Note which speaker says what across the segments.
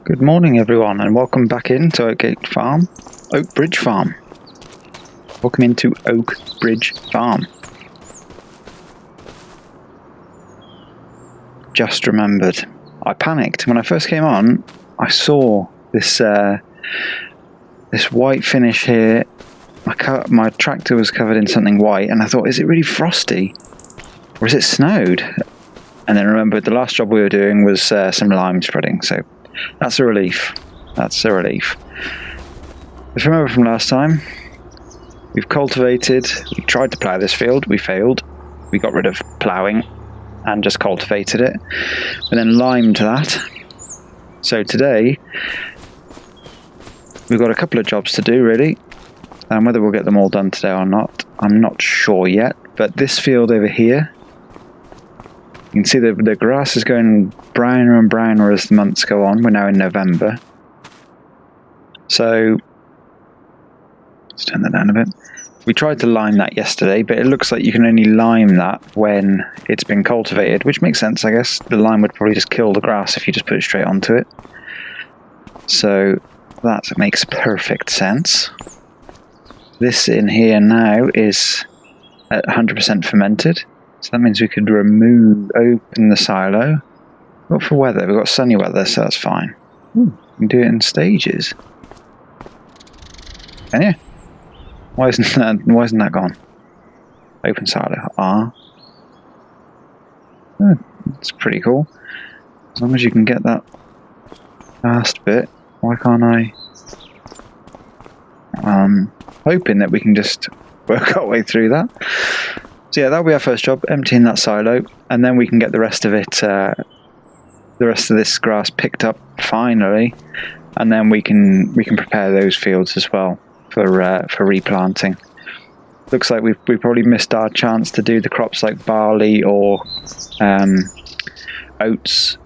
Speaker 1: Good morning everyone and welcome back into Oakbridge Farm. Welcome into Oakbridge Farm. Just remembered, I panicked. When I first came on, I saw this this white finish here. My tractor was covered in something white and I thought, is it really frosty? Or is it snowed? And then remembered the last job we were doing was some lime spreading, so that's a relief. That's a relief. If you remember from last time, we've cultivated, we tried to plough this field, we failed. We got rid of ploughing and just cultivated it. We then limed that. So today, we've got a couple of jobs to do really. And whether we'll get them all done today or not, I'm not sure yet. But this field over here, you can see the grass is going browner and browner as the months go on. We're now in November. So, let's turn that down a bit. We tried to lime that yesterday, but it looks like you can only lime that when it's been cultivated, which makes sense, I guess. The lime would probably just kill the grass if you just put it straight onto it. So, that makes perfect sense. This in here now is at 100% fermented. So that means we could open the silo. What for weather? We've got sunny weather, so that's fine. Ooh, you can do it in stages. Can you? Why isn't that gone? Open silo. It's pretty cool. As long as you can get that last bit, why can't I? Hoping that we can just work our way through that. So yeah, that'll be our first job, emptying that silo, and then we can get the rest of it, the rest of this grass picked up finally, and then we can prepare those fields as well for replanting. Looks like we probably missed our chance to do the crops like barley or oats.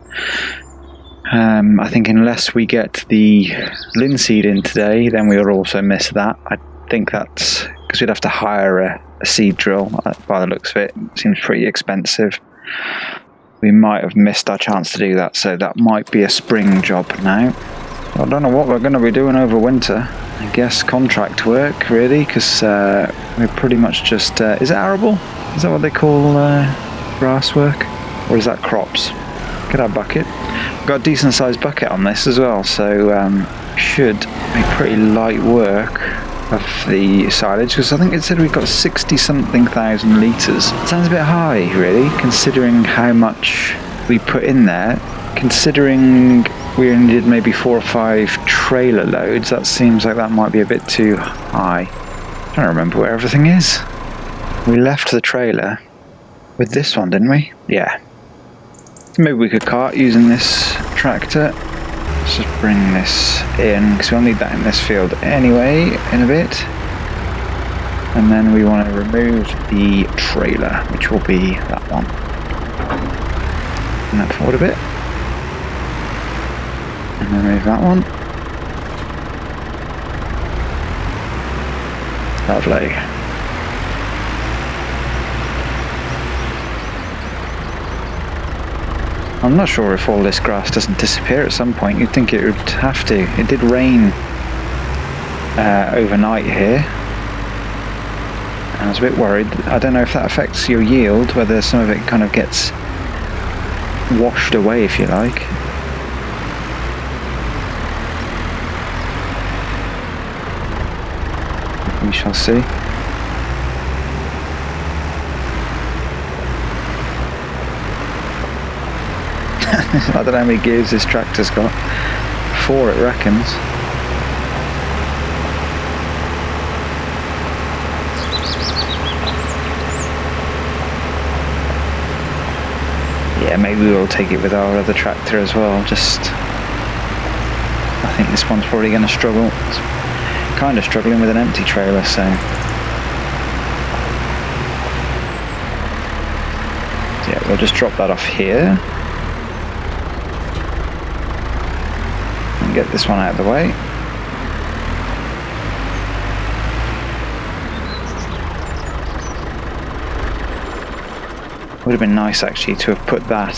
Speaker 1: I think unless we get the linseed in today, then we'll also miss that. I think that's because we'd have to hire a seed drill. By the looks of it, seems pretty expensive. We might have missed our chance to do that, so that might be a spring job now. I don't know what we're going to be doing over winter. I guess contract work really, because we're pretty much just is it arable? Is that what they call grass work, or is that crops? Get our bucket. We've got a decent sized bucket on this as well, so should be pretty light work of the silage, because I think it said we've got 60-something thousand litres. It sounds a bit high, really, considering how much we put in there. Considering we only did maybe 4 or 5 trailer loads, that seems like that might be a bit too high. I don't remember where everything is. We left the trailer with this one, didn't we? Yeah. Maybe we could cart using this tractor. Let's just bring this in, because we'll need that in this field anyway in a bit. And then we want to remove the trailer, which will be that one. Bring that forward a bit. And then remove that one. Lovely. I'm not sure if all this grass doesn't disappear at some point. You'd think it would have to. It did rain overnight here. And I was a bit worried. I don't know if that affects your yield, whether some of it kind of gets washed away, if you like. We shall see. I don't know how many gears this tractor's got. 4 it reckons. Yeah, maybe we'll take it with our other tractor as well. I think this one's probably going to struggle. It's kind of struggling with an empty trailer, so yeah, we'll just drop that off here. Get this one out of the way. Would have been nice actually to have put that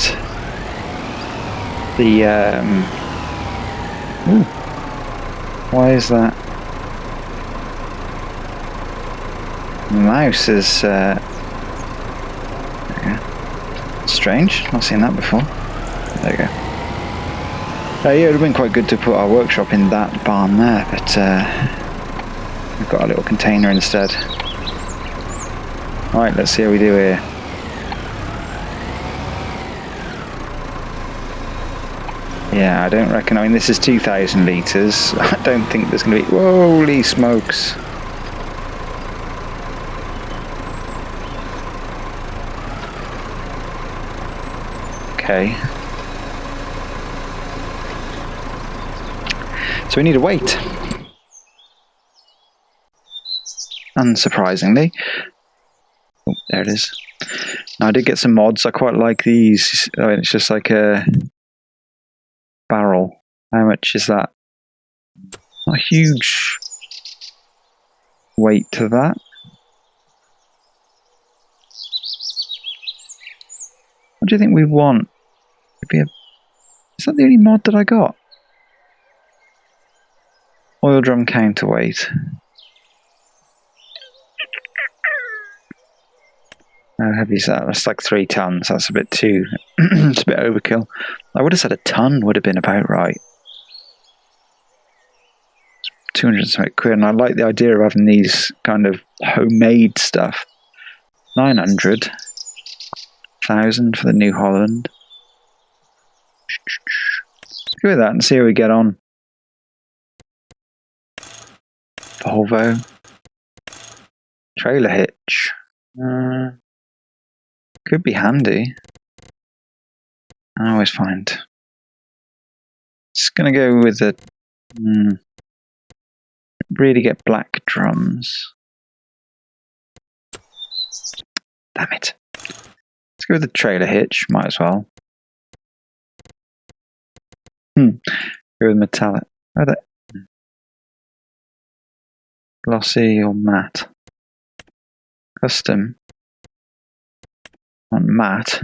Speaker 1: Ooh. Why is that? The mouse is strange. Not seen that before. There you go. Yeah, it would have been quite good to put our workshop in that barn there, but we've got a little container instead. Alright, let's see how we do here. Yeah, I don't reckon. I mean, this is 2,000 litres. I don't think there's going to be. Holy smokes! Okay. So we need to wait. Unsurprisingly. Oh, there it is. Now, I did get some mods. I quite like these. I mean, it's just like a barrel. How much is that? Not a huge weight to that. What do you think we want? Is that the only mod that I got? Oil drum counterweight. How heavy is that? That's like 3 tons. That's a bit too. It's a bit overkill. I would have said a ton would have been about right. 200 something quid, and I like the idea of having these kind of homemade stuff. 900,000 for the New Holland. Go with that and see how we get on. Volvo. Trailer hitch. Could be handy. I always find. Just gonna go with the. Really get black drums. Damn it. Let's go with the trailer hitch. Might as well. Go with metallic. Oh, that. Glossy or matte? Custom. On matte.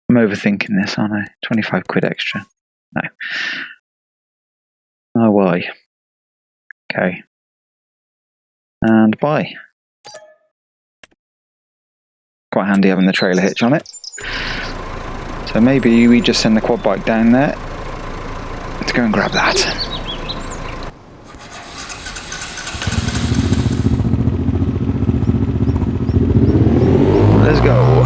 Speaker 1: I'm overthinking this, aren't I? 25 quid extra. No. Oh, why? Okay. And buy. Quite handy having the trailer hitch on it. So maybe we just send the quad bike down there to go and grab that. Let's go.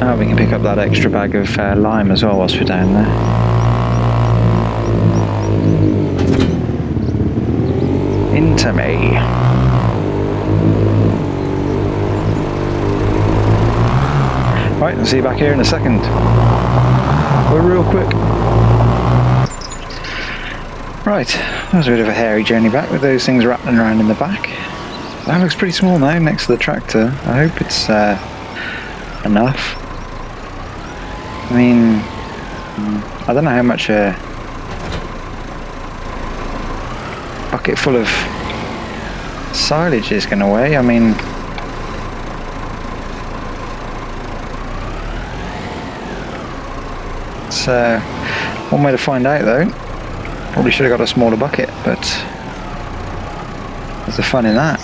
Speaker 1: Oh, we can pick up that extra bag of lime as well whilst we're down there. Into me. Right, I'll see you back here in a second. We're real quick. Right, that was a bit of a hairy journey back with those things rattling around in the back. That looks pretty small now next to the tractor. I hope it's enough. I mean, I don't know how much a bucket full of silage is going to weigh. I mean, it's one way to find out though. Probably should have got a smaller bucket, but there's the fun in that.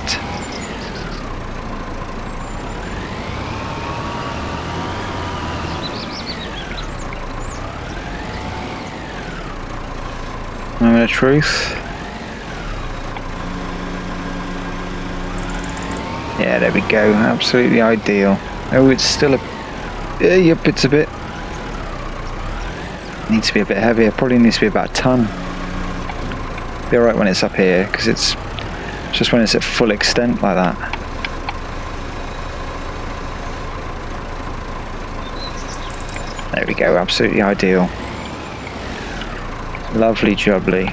Speaker 1: Moment of truth. Yeah, there we go. Absolutely ideal. Oh, it's still a. Yep, it's a bit. Needs to be a bit heavier. Probably needs to be about a ton. Be alright when it's up here, because it's just when it's at full extent like that. There we go. Absolutely ideal. Lovely jubbly.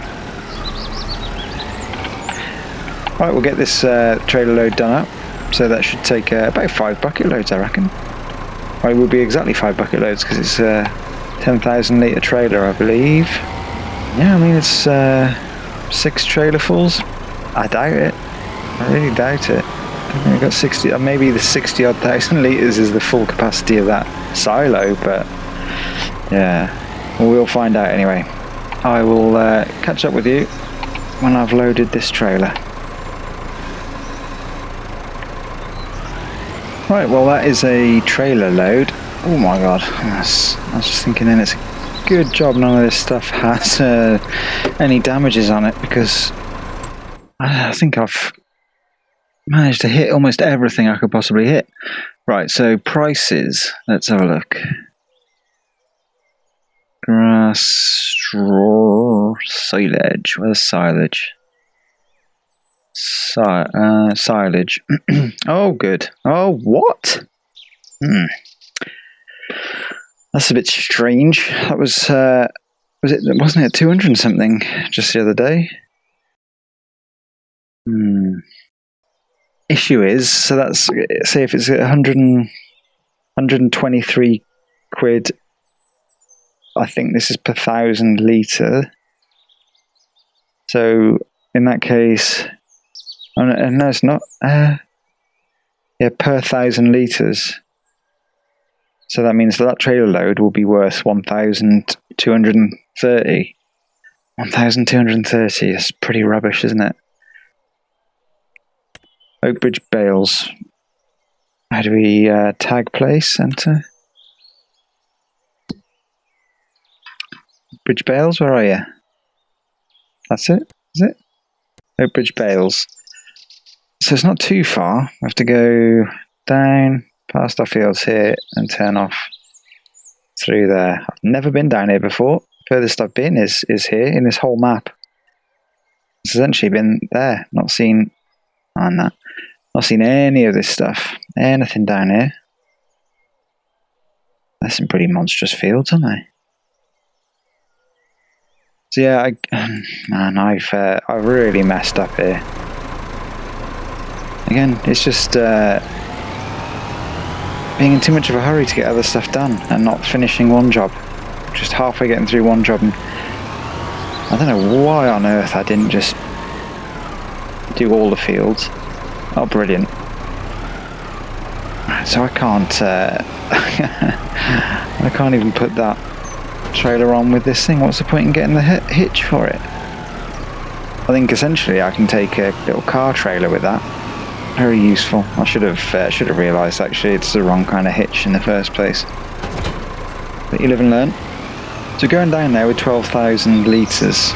Speaker 1: Right, we'll get this trailer load done up. So that should take about 5 bucket loads, I reckon. Well, it would be exactly 5 bucket loads because it's a 10,000 litre trailer, I believe. Yeah, I mean, it's 6 trailerfuls. I doubt it. I really doubt it. I think we've got 60, maybe the 60 odd thousand litres is the full capacity of that silo, but yeah, well, we'll find out anyway. I will catch up with you when I've loaded this trailer. Right, well, that is a trailer load. Oh my god, I was just thinking then it's a good job none of this stuff has any damages on it, because I think I've managed to hit almost everything I could possibly hit. Right, so prices, let's have a look. Grass, straw, silage. Where's silage? Silage. Oh, good. Oh, what? That's a bit strange. That was wasn't it 200 and something just the other day? Issue is, so that's, say if it's 123 quid, I think this is per 1,000 litre. So in that case, oh, no, it's not. Yeah, per 1,000 litres. So that means that trailer load will be worth 1,230. 1,230 is pretty rubbish, isn't it? Oakbridge bales. How do we tag place? Enter. Oakbridge bales, where are you? That's it, is it? Oakbridge bales. So it's not too far. We have to go down past our fields here and turn off through there. I've never been down here before. Furthest I've been is here in this whole map. It's essentially been there. Not seen on that. Not seen any of this stuff. Anything down here. There's some pretty monstrous fields, aren't they? So yeah, I've really messed up here. Again, it's just being in too much of a hurry to get other stuff done and not finishing one job. Just halfway getting through one job, and I don't know why on earth I didn't just do all the fields. Oh, brilliant. So I can't I can't even put that trailer on with this thing. What's the point in getting the hitch for it? I think essentially I can take a little car trailer with that. Very useful. I should have realised actually it's the wrong kind of hitch in the first place. But you live and learn. So going down there with 12,000 litres,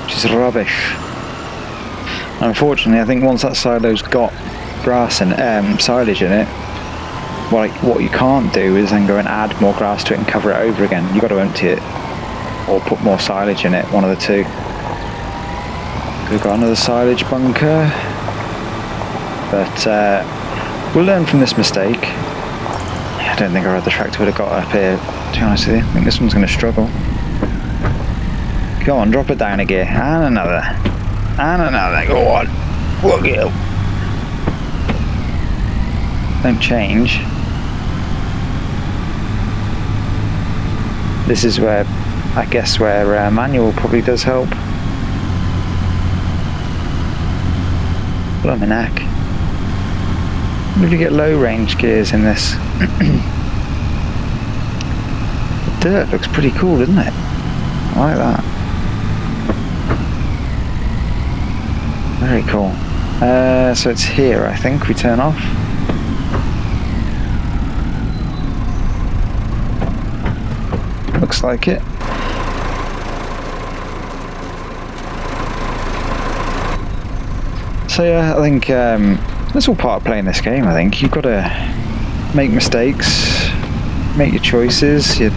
Speaker 1: which is rubbish. And unfortunately, I think once that silo's got grass and silage in it, what you can't do is then go and add more grass to it and cover it over again. You've got to empty it or put more silage in it, one of the two. We've got another silage bunker, but we'll learn from this mistake. I don't think our other tractor would have got up here, to be honest with you. I think this one's going to struggle. Go on, drop it down a gear, and another, go on, work it out. Don't change. This is where, I guess, where manual probably does help. Blimey neck. Maybe get low range gears in this. The dirt looks pretty cool, doesn't it? I like that. Very cool. So it's here, I think, we turn off. Looks like it. So yeah, I think that's all part of playing this game. I think you've got to make mistakes, make your choices, you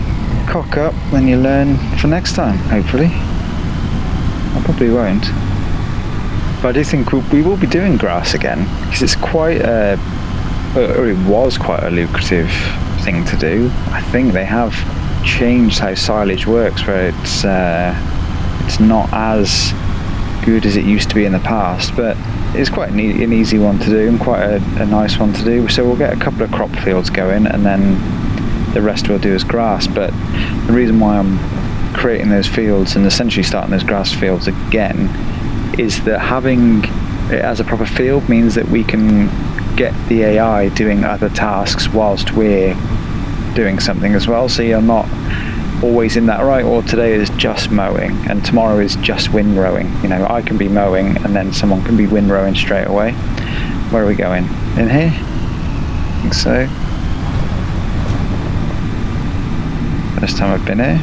Speaker 1: cock up, then you learn for next time, hopefully. I probably won't. But I do think we will be doing grass again, because it's quite or it was quite a lucrative thing to do. I think they have changed how silage works, where it's not as good as it used to be in the past, but it's quite an easy one to do and quite a nice one to do. So we'll get a couple of crop fields going, and then the rest we'll do as grass. But the reason why I'm creating those fields and essentially starting those grass fields again is that having it as a proper field means that we can get the AI doing other tasks whilst we're doing something as well. So you're not always in that, right, or today is just mowing and tomorrow is just windrowing. You know, I can be mowing and then someone can be windrowing straight away. Where are we going? In here? I think so. First time I've been here.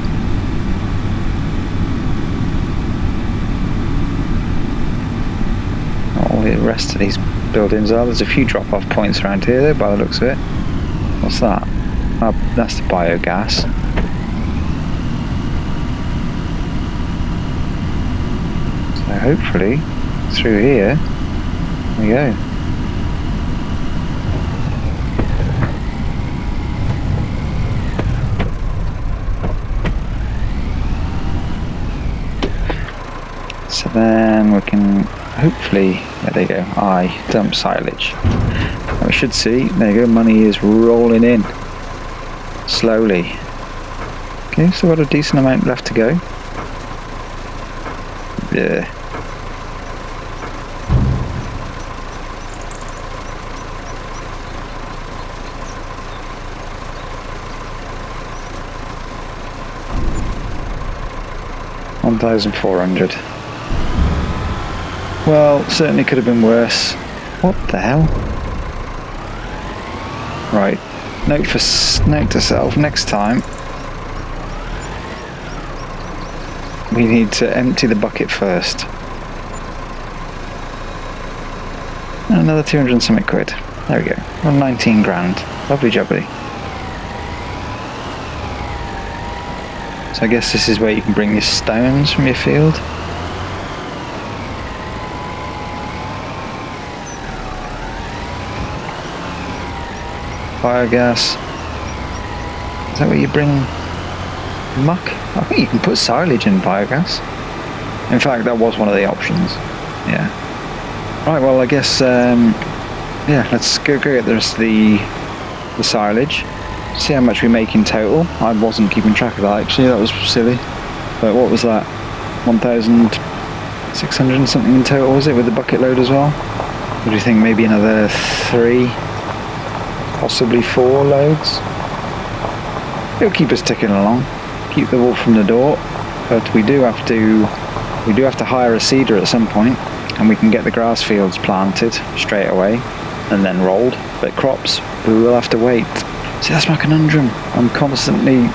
Speaker 1: All the rest of these buildings are. There's a few drop-off points around here though, by the looks of it. What's that? Oh, that's the biogas. So hopefully through here we go. So then we can hopefully, there you go, dump silage. And we should see, there you go, money is rolling in slowly. Okay, so we've got a decent amount left to go. Yeah. $1,400. Well, certainly could have been worse. What the hell? Right. Note to self. Next time, we need to empty the bucket first. And another 200 and something quid. There we go. Well, 19 grand. Lovely jubbly. So I guess this is where you can bring your stones from your field. Biogas. Is that where you bring muck? I think you can put silage in biogas. In fact, that was one of the options. Yeah. Right, well, I guess, yeah, let's go get the rest of the silage. See how much we make in total. I wasn't keeping track of that, actually. That was silly. But what was that? 1,600 and something in total, was it, with the bucket load as well? What do you think? Maybe another 3? Possibly 4 loads. It'll keep us ticking along, keep the wolf from the door. But we do have to hire a seeder at some point, and we can get the grass fields planted straight away and then rolled. But crops, we will have to wait. See, that's my conundrum. I'm constantly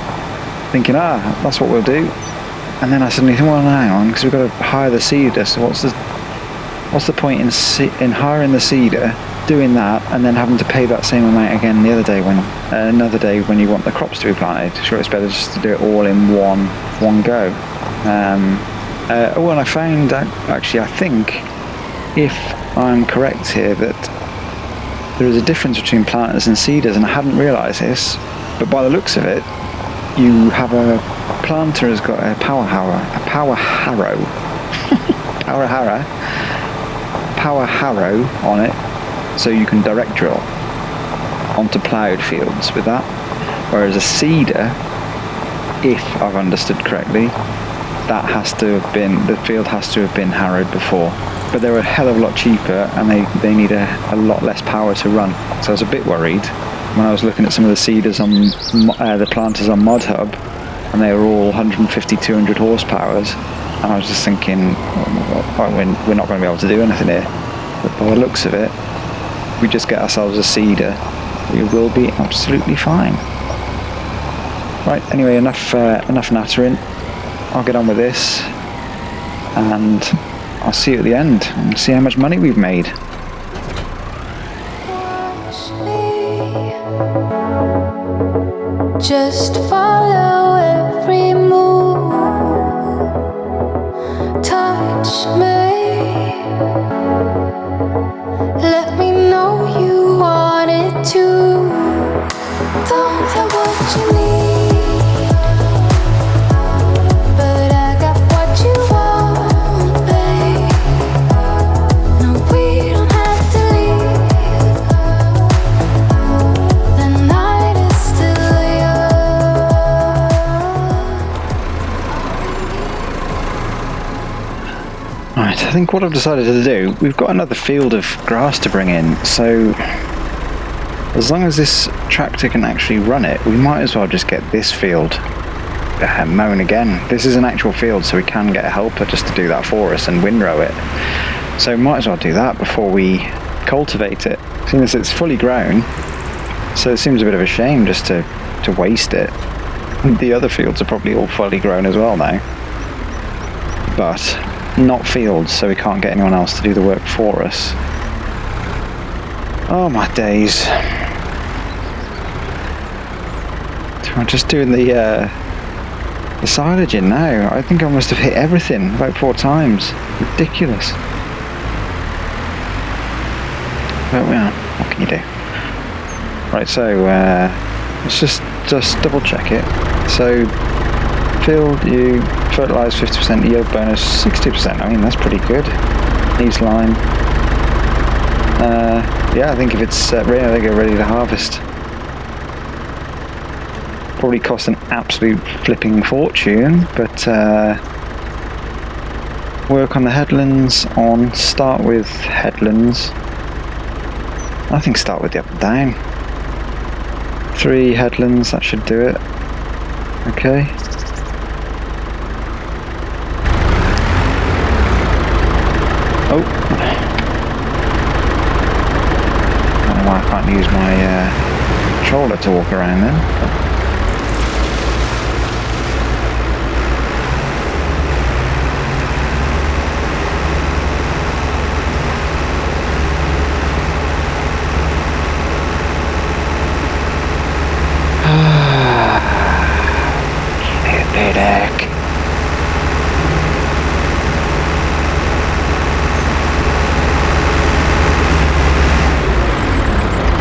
Speaker 1: thinking, that's what we'll do, and then I suddenly think, well, hang on, because we've got to hire the seeder. So what's the point in hiring the seeder, doing that, and then having to pay that same amount again another day when you want the crops to be planted? Sure, it's better just to do it all in one go. And I found that actually, I think, if I'm correct here, that there is a difference between planters and seeders, and I hadn't realised this, but by the looks of it, you have a planter has got a power harrow on it, so you can direct drill onto ploughed fields with that, whereas a seeder, if I've understood correctly, the field has to have been harrowed before. But they're a hell of a lot cheaper, and they need a lot less power to run. So I was a bit worried when I was looking at some of the seeders on the planters on ModHub, and they were all 150, 200 horsepowers, and I was just thinking, we're not going to be able to do anything here. But by the looks of it, if we just get ourselves a seeder, we will be absolutely fine. Right, anyway, enough nattering. I'll get on with this, and I'll see you at the end and see how much money we've made.
Speaker 2: Watch me, just follow every move. Touch me, let me know you want it too. Don't have what you need, but I got what you want, babe. No, we
Speaker 1: think what I've decided to do, we've got another field of grass to bring in, so as long as this tractor can actually run it, we might as well just get this field mown again. This is an actual field, so we can get a helper just to do that for us and windrow it. So we might as well do that before we cultivate it, seeing as it's fully grown. So it seems a bit of a shame just to waste it. The other fields are probably all fully grown as well now, but not fields, so we can't get anyone else to do the work for us. Oh my days. I'm just doing the silage in now. I think I must have hit everything about 4 times. Ridiculous. But well, what can you do? Right, so let's just double check it. So field, you fertilise 50%, yield bonus 60%. I mean, that's pretty good. Needs lime. Yeah, I think if it's ready, I think we're ready to harvest. Probably cost an absolute flipping fortune, but work on the headlands. Start with headlands. I think start with the up and down. 3 headlands, that should do it. Okay. Oh. I don't know why I can't use my controller to walk around then.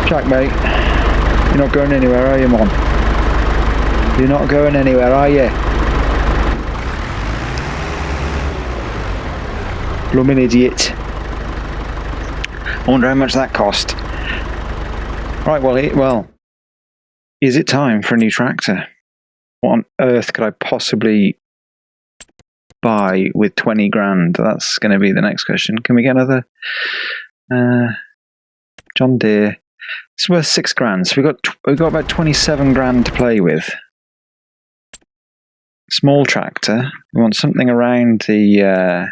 Speaker 1: Jack, mate, you're not going anywhere, are you, Mon? You're not going anywhere, are you? Blooming idiot. I wonder how much that cost. Right, well, is it time for a new tractor? What on earth could I possibly buy with 20 grand? That's going to be the next question. Can we get another John Deere? It's worth 6 grand, so we've got about 27 grand to play with. Small tractor. We want something around the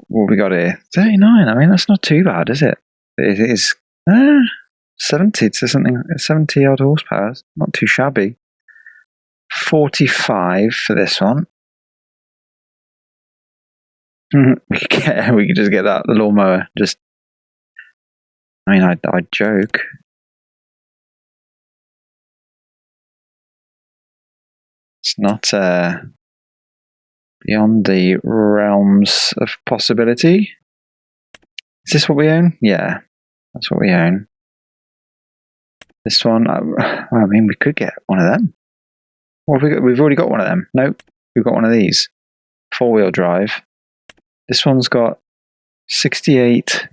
Speaker 1: what we got here? 39. I mean, that's not too bad, is it? It is 70 to something, 70 odd horsepower. Not too shabby. 45 for this one. We could just get that lawnmower. I mean, I'd joke. It's not beyond the realms of possibility. Is this what we own? Yeah, that's what we own. This one, I mean, we could get one of them. What have we got? We've already got one of them. Nope, we've got one of these. 4-wheel drive. This one's got 68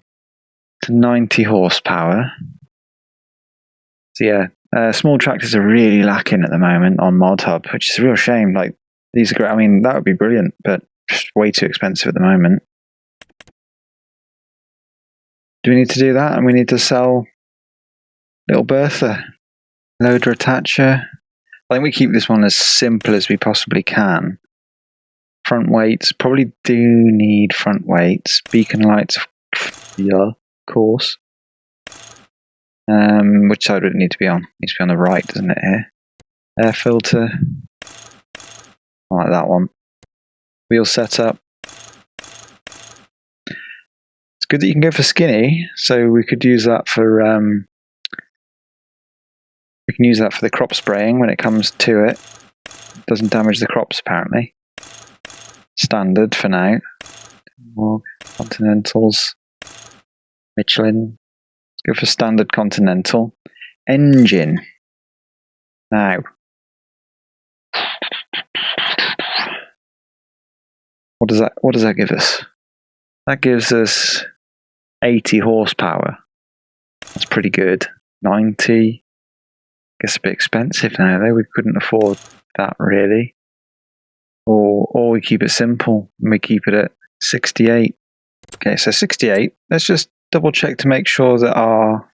Speaker 1: to 90 horsepower. So yeah, small tractors are really lacking at the moment on Mod Hub, which is a real shame. Like, these are great. I mean, that would be brilliant, but just way too expensive at the moment. Do we need to do that? And we need to sell Little Bertha, loader attacher. I think we keep this one as simple as we possibly can. Front weights, probably do need front weights. Beacon lights, yeah, of course. Which side would it need to be on? It needs to be on the right, doesn't it, here? Air filter. I like that one. Wheel setup. It's good that you can go for skinny, so we could use that for we can use that for the crop spraying when it comes to it. It doesn't damage the crops, apparently. Standard for now. More Continentals. Michelin. Let's go for standard Continental. Engine. Now. What does that give us? That gives us 80 horsepower. That's pretty good. 90. Gets a bit expensive now though. We couldn't afford that really. Or we keep it simple and we keep it at 68. Okay, so 68. Let's just double check to make sure that our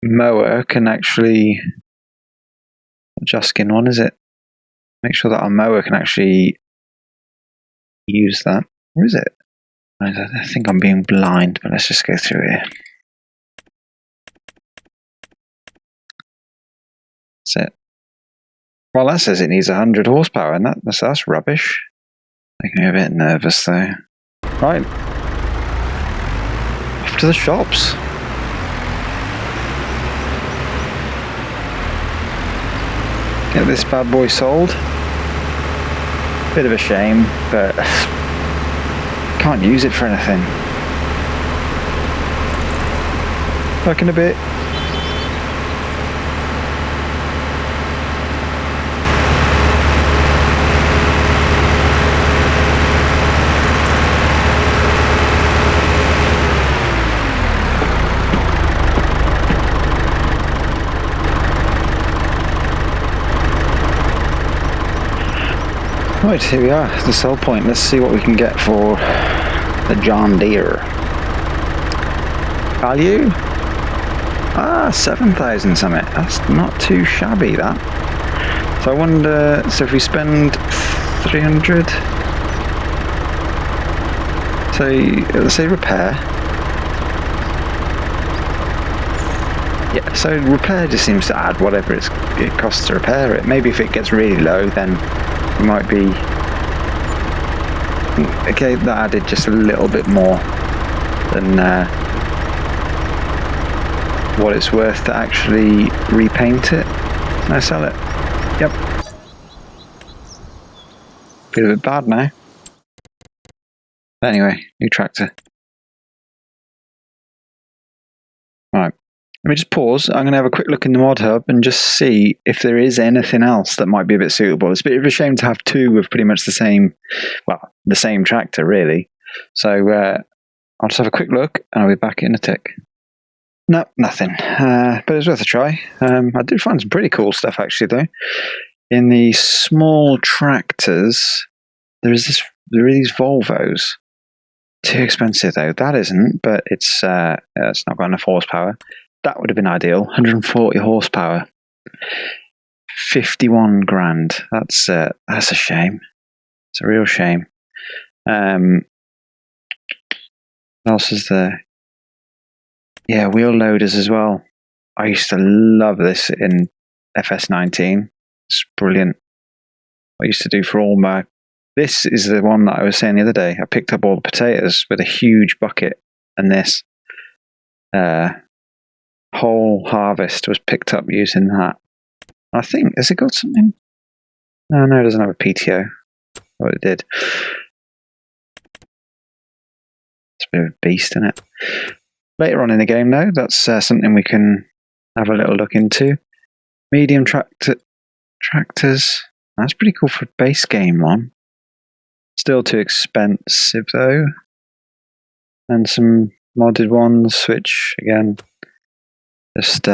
Speaker 1: mower can actually, Juskin one, is it? Make sure that our mower can actually use that. Or is it? I think I'm being blind, but let's just go through here. That's it. Well, that says it needs 100 horsepower, and that's rubbish. Making me a bit nervous, though. Right. Off to the shops. Get this bad boy sold. Bit of a shame, but can't use it for anything. Back in a bit. Right, here we are, the sell point. Let's see what we can get for the John Deere. Value? 7,000 something. That's not too shabby, that. So I wonder, so if we spend 300, so let's say repair. Yeah, so repair just seems to add whatever it costs to repair it. Maybe if it gets really low, then it might be okay. That added just a little bit more than what it's worth to actually repaint it. Can I sell it? Yep. Feel a bit bad now. But anyway, new tractor. Right. Let me just pause. I'm going to have a quick look in the mod hub and just see if there is anything else that might be a bit suitable. It's a bit of a shame to have two of pretty much the same tractor, really. So I'll just have a quick look and I'll be back in a tick. No, nothing. But it's worth a try. I did find some pretty cool stuff, actually, though. In the small tractors, there are these Volvos. Too expensive, though. That isn't, but it's not got enough horsepower. That would have been ideal. 140 horsepower. 51 grand. That's a shame. It's a real shame. What else is there? Yeah, wheel loaders as well. I used to love this in FS19. It's brilliant. I used to do for all my... This is the one that I was saying the other day. I picked up all the potatoes with a huge bucket, and this whole harvest was picked up using that. I think, has it got something? No, it doesn't have a PTO. What it did. It's a bit of a beast, isn't it? Later on in the game, though, that's something we can have a little look into. Medium tractors. That's pretty cool for a base game one. Still too expensive, though. And some modded ones, which, again, just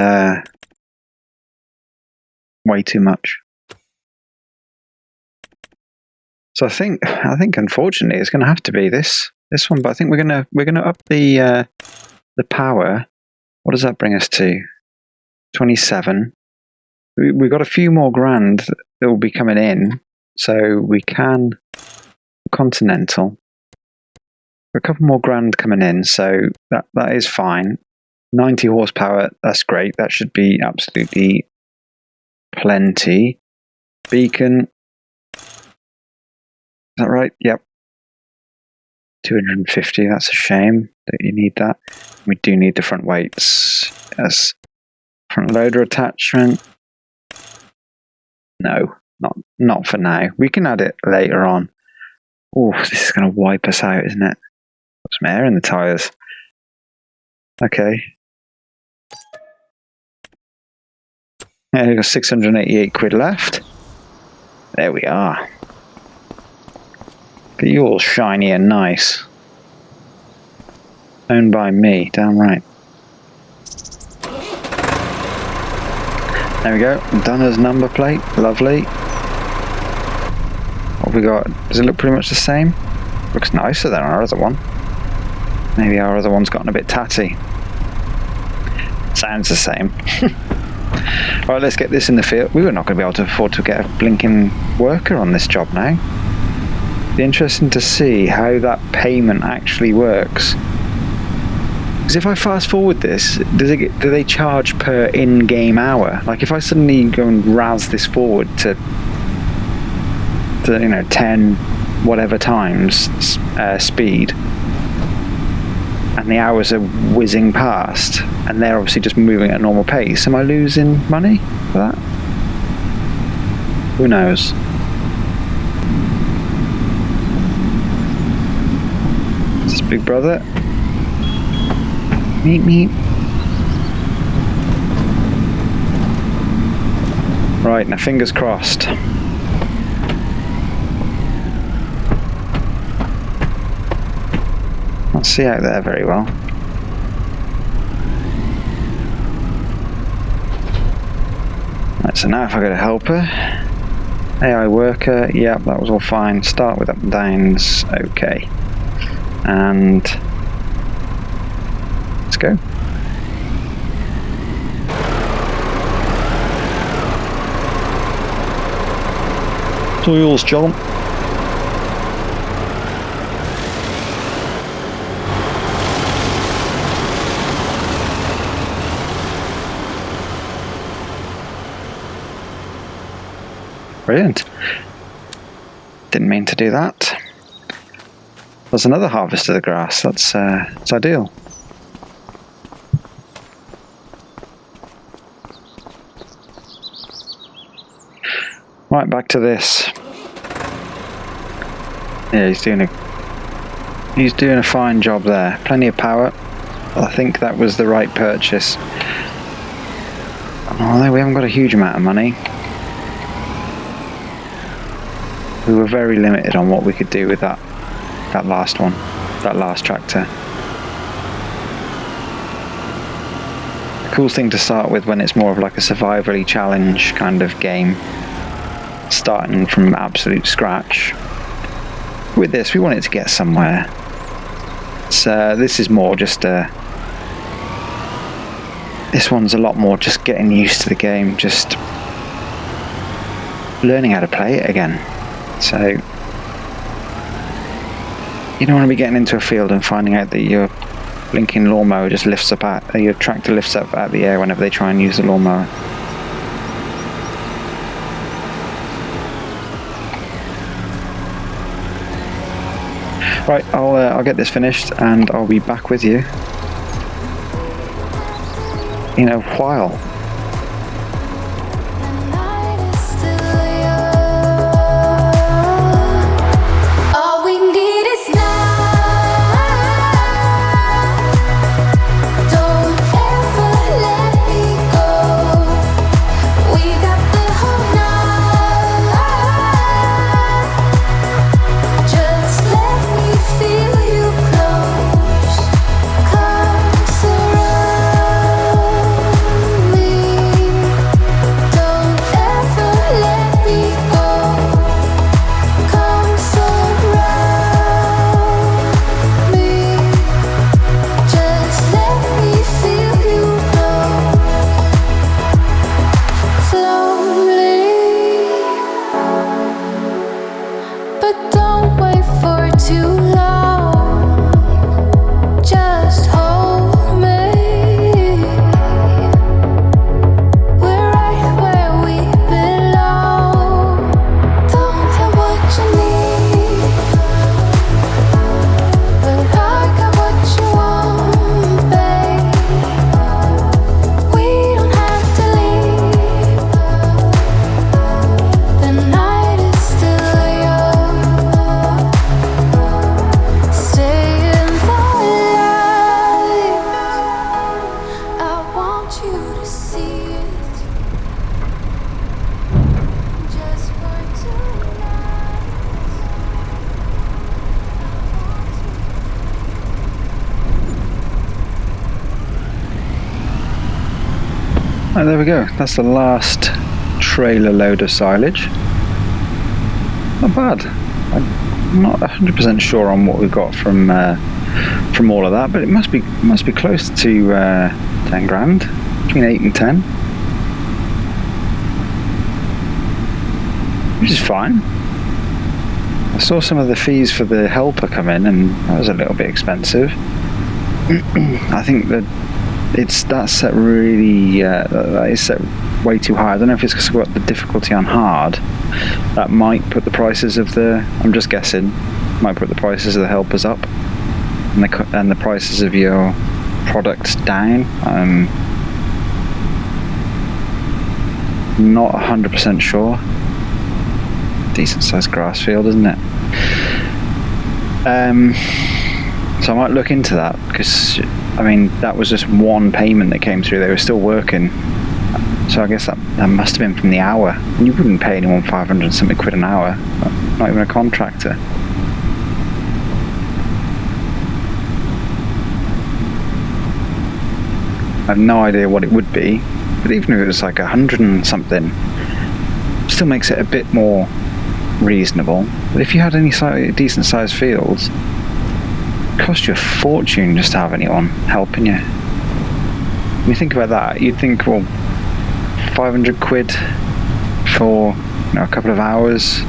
Speaker 1: way too much. So I think unfortunately it's going to have to be this one. But I think we're gonna up the power. What does that bring us to? 27. We've got a few more grand that will be coming in, so we can Continental. A couple more grand coming in, so that is fine. 90 horsepower, that's great. That should be absolutely plenty. Beacon. Is that right? Yep. 250, that's a shame that you need that. We do need the front weights. Yes. Front loader attachment. No, not for now. We can add it later on. Oh, this is going to wipe us out, isn't it? Got some air in the tyres. Okay. Yeah, we've got 688 quid left. There we are. Look at you all shiny and nice. Owned by me, damn right. There we go. Dunner's number plate. Lovely. What have we got? Does it look pretty much the same? Looks nicer than our other one. Maybe our other one's gotten a bit tatty. Sounds the same. Right, let's get this in the field. We were not going to be able to afford to get a blinking worker on this job now. Be interesting to see how that payment actually works. Because if I fast forward this, do they charge per in-game hour? Like if I suddenly go and razz this forward to 10 whatever times speed, and the hours are whizzing past, and they're obviously just moving at a normal pace, am I losing money for that? Who knows? Is this Big Brother? Meet me. Right, now fingers crossed. Can't see out there very well. Right, so now if I go to helper, AI worker, yep, that was all fine. Start with up and downs, okay. And let's go. It's all yours, John. Brilliant. Didn't mean to do that. There's another harvest of the grass. That's ideal. Right, back to this. Yeah, he's doing a fine job there. Plenty of power. I think that was the right purchase. Although we haven't got a huge amount of money, we were very limited on what we could do with that last one, that last tractor. A cool thing to start with when it's more of like a survivally challenge kind of game, starting from absolute scratch. With this, we wanted to get somewhere. So this is more just this one's a lot more just getting used to the game, just learning how to play it again. So you don't want to be getting into a field and finding out that your blinking lawnmower just lifts up your tractor lifts up out of the air whenever they try and use the lawnmower. Right, I'll get this finished and I'll be back with you in a while. Right, there we go. That's the last trailer load of silage. not bad. I'm not 100% sure on what we've got from all of that, but it must be close to 10 grand, between 8 and 10, which is fine. I saw some of the fees for the helper come in, and that was a little bit expensive. I think that that's set really that is set way too high. I don't know if it's because we've got the difficulty on hard. That might put the prices of I'm just guessing, might put the prices of the helpers up, and the prices of your products down. Not 100% sure. Decent sized grass field, isn't it? So I might look into that, because I mean that was just one payment that came through. They were still working, so I guess that must have been from the hour. And you wouldn't pay anyone 500 and something quid an hour, not even a contractor. I have no idea what it would be, but even if it was like 100 and something, still makes it a bit more reasonable. But if you had any decent sized fields, it cost you a fortune just to have anyone helping you. When you think about that, you'd think, well, 500 quid for a couple of hours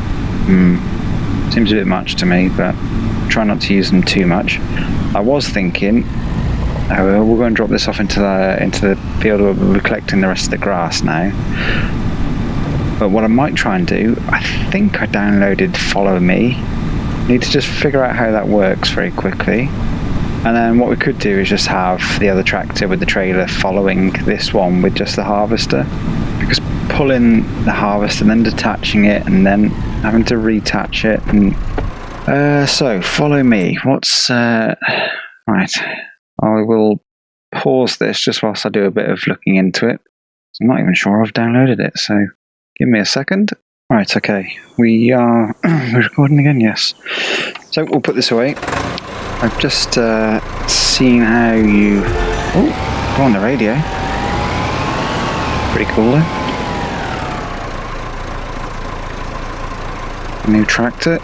Speaker 1: seems a bit much to me, but try not to use them too much. I was thinking, we'll go and drop this off into the field where we'll be collecting the rest of the grass now. But what I might try and do, I think I downloaded Follow Me. Need to just figure out how that works very quickly. And then what we could do is just have the other tractor with the trailer following this one with just the harvester. Because pulling the harvester and then detaching it and then having to retach it. And so, Follow Me. What's... Right. I will pause this just whilst I do a bit of looking into it. I'm not even sure I've downloaded it, so give me a second. Right, okay. We're recording again, yes. So we'll put this away. I've just seen how you... Oh, go on the radio. Pretty cool, though. New tractor.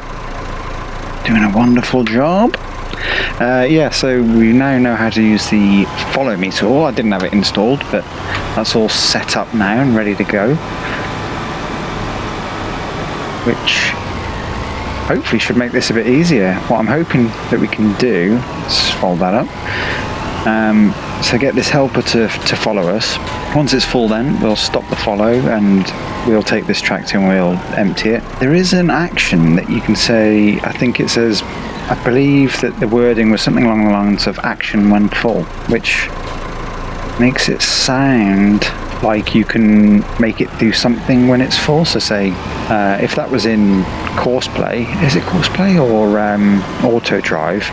Speaker 1: Doing a wonderful job. Yeah, so we now know how to use the Follow Me tool. I didn't have it installed, but that's all set up now and ready to go. Which hopefully should make this a bit easier. What I'm hoping that we can do, let's fold that up, so get this helper to follow us. Once it's full, then we'll stop the follow and we'll take this tractor and we'll empty it. There is an action that you can say, I think it says, I believe that the wording was something along the lines of action when full, which makes it sound like you can make it do something when it's full. So say, if that was in course play, is it course play or auto drive,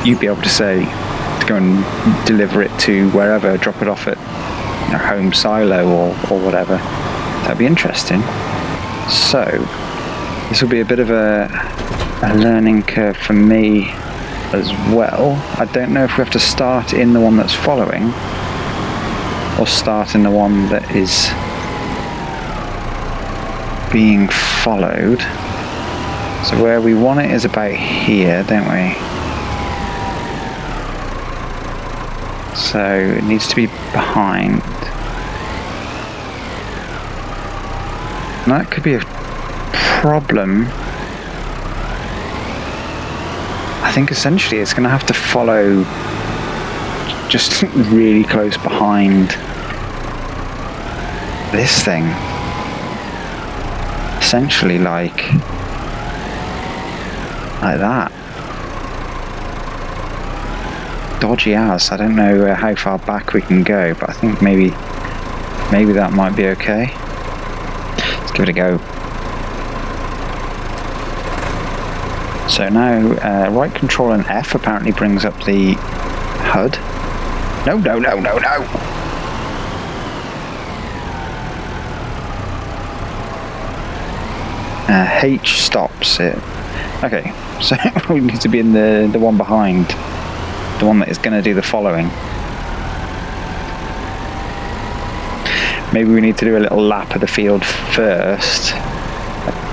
Speaker 1: you'd be able to say to go and deliver it to wherever, drop it off at home silo or whatever. That'd be interesting. So this will be a bit of a learning curve for me as well. I don't know if we have to start in the one that's following or start in the one that is being followed. So where we want it is about here, don't we? So it needs to be behind. And that could be a problem. I think essentially it's going to have to follow just really close behind this thing. Essentially like that. Dodgy as. I don't know how far back we can go, but I think maybe that might be okay. Let's give it a go. So now, right control and F apparently brings up the HUD. No. H stops it. Okay, so we need to be in the one behind. The one that is going to do the following. Maybe we need to do a little lap of the field first. I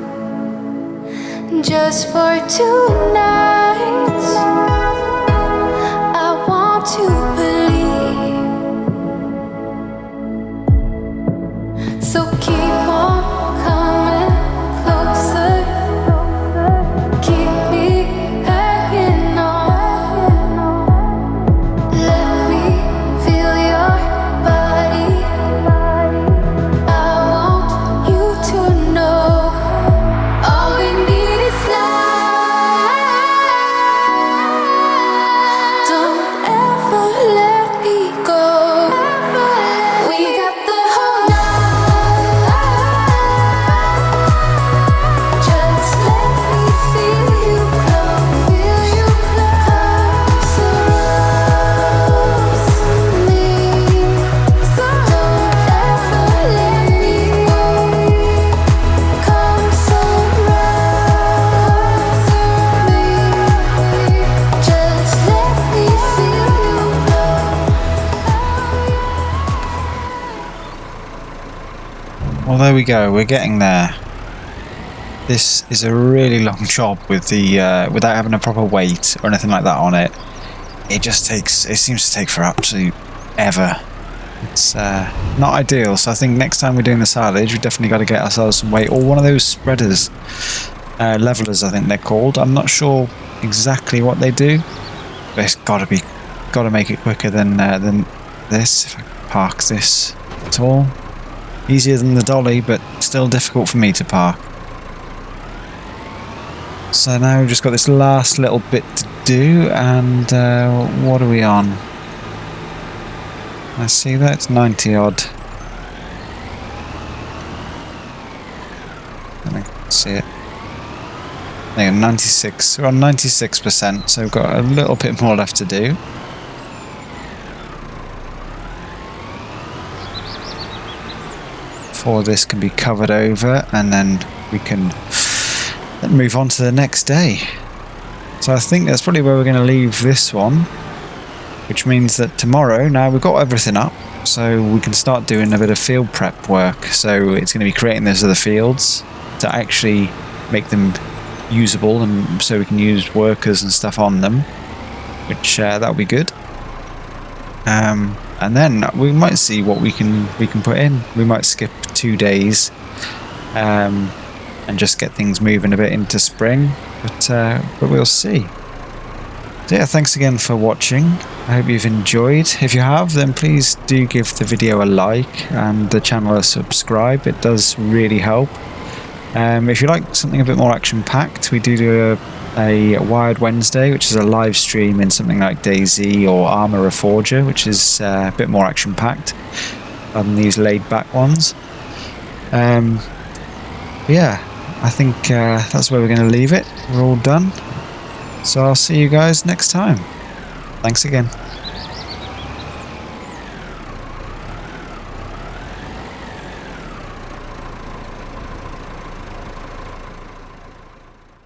Speaker 3: Well, there we go. We're getting there. This is a really long job with the without having a proper weight or anything like that on it. It just takes. It seems to take for absolute ever. It's not ideal. So I think next time we're doing the silage, we definitely got to get ourselves some weight or one of those spreaders, levelers. I think they're called. I'm not sure exactly what they do, but it's got to make it quicker than this. If I park this at all, easier than the dolly, but still difficult for me to park. So now we've just got this last little bit to do, and what are we on? I see that it's 90 odd. Let me see it. There you go, 96. We're on 96%, so we've got a little bit more left to do. Before this can be covered over, and then we can move on to the next day. So I think that's probably where we're going to leave this one, which means that tomorrow, now we've got everything up, so we can start doing a bit of field prep work. So it's going to be creating those other fields to actually make them usable, and so we can use workers and stuff on them, which that'll be good. And then we might see what we can put in. We might skip 2 days and just get things moving a bit into spring, but we'll see. So yeah, thanks again for watching. I hope you've enjoyed. If you have, then please do give the video a like and the channel a subscribe. It does really help. If you like something a bit more action-packed, we do a Wired Wednesday, which is a live stream in something like DayZ or Armour Reforger, which is a bit more action-packed than these laid-back ones. Yeah, I think that's where we're going to leave it. We're all done. So I'll see you guys next time. Thanks again.